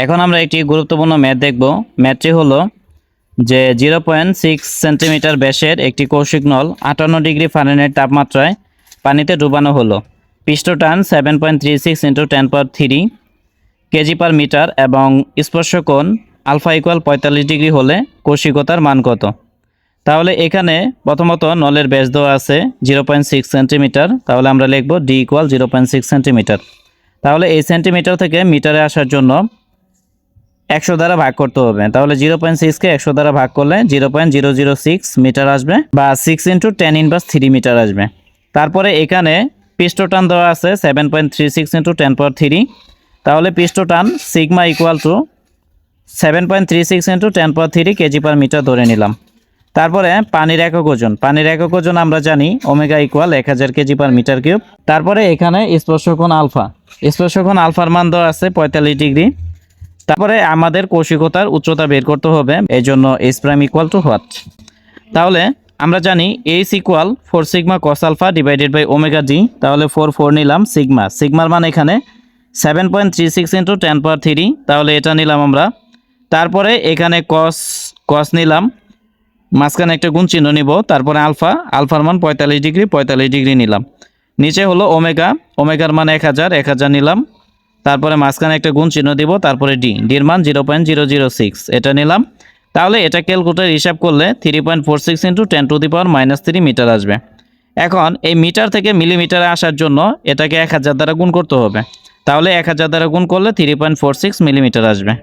এখন আমরা একটি গুরুত্বপূর্ণ ম্যাথ দেখব। ম্যাথটি হলো যে 0.6 সেন্টিমিটার ব্যাসের একটি কৌশিক নল 58 ডিগ্রি ফারেনহাইট তাপমাত্রায় পানিতে ডুবানো হলো। পৃষ্ঠটান 7.36 × 10³ কেজি পার মিটার এবং স্পর্শকোণ আলফা ইকুয়াল 45 ডিগ্রি হলে কৌশিকতার মান কত? তাহলে এখানে প্রথমত নলের ব্যাস দেওয়া আছে 0.6 সেন্টিমিটার, তাহলে আমরা লিখব ডি ইকুয়াল 0.6 সেন্টিমিটার। তাহলে এই সেন্টিমিটার থেকে মিটারে আসার জন্য 100 দ্বারা ভাগ করতে হবে। তাহলে 0.6কে 100 দ্বারা ভাগ করলে 0.006 মিটার আসবে বা 6 × 10⁻³ মিটার আসবে। তারপরে এখানে পৃষ্ঠটান দেওয়া আছে 7.36 × 10⁻³। তাহলে পৃষ্ঠটান sigma equal to 7.36 × 10⁻³ KG per metre ধরে নিলাম। তারপরে পানির একক ওজন আমরা জানি omega equal 1000 KG per metre cube. তারপরে এখানে স্পর্শকোণ আলফার মান দেওয়া আছে 45 ডিগ্রি। তারপরে আমাদের কৌশিকতার উচ্চতা বের করতে হবে, এই জন্য H prime equal to what? তাহলে আমরা জানি H equal 4 sigma cos alpha divided by omega D. তাহলে 4 নিলাম সিগমার মান এখানে 7.36 × 10⁻³, তাহলে এটা নিলাম আমরা। তারপরে এখানে কস নিলাম, মাঝখানে একটা গুণ চিহ্ন নিব। তারপরে আলফার মান 45 ডিগ্রি নিলাম। নিচে হলো ওমেগার মান 1000 নিলাম। তারপরে মাঝখানে একটা গুণ চিহ্ন দিব, তারপরে ডির মান 0.006 এটা নিলাম। তাহলে এটা ক্যালকুলেটর হিসাব করলে 3.46 × 10⁻³ মিটার আসবে। এখন এই মিটার থেকে মিলিমিটারে আসার জন্য এটাকে 1000 দ্বারা গুণ করতে হবে। তাহলে 1000 দ্বারা গুণ করলে 3.46 মিলিমিটার আসবে।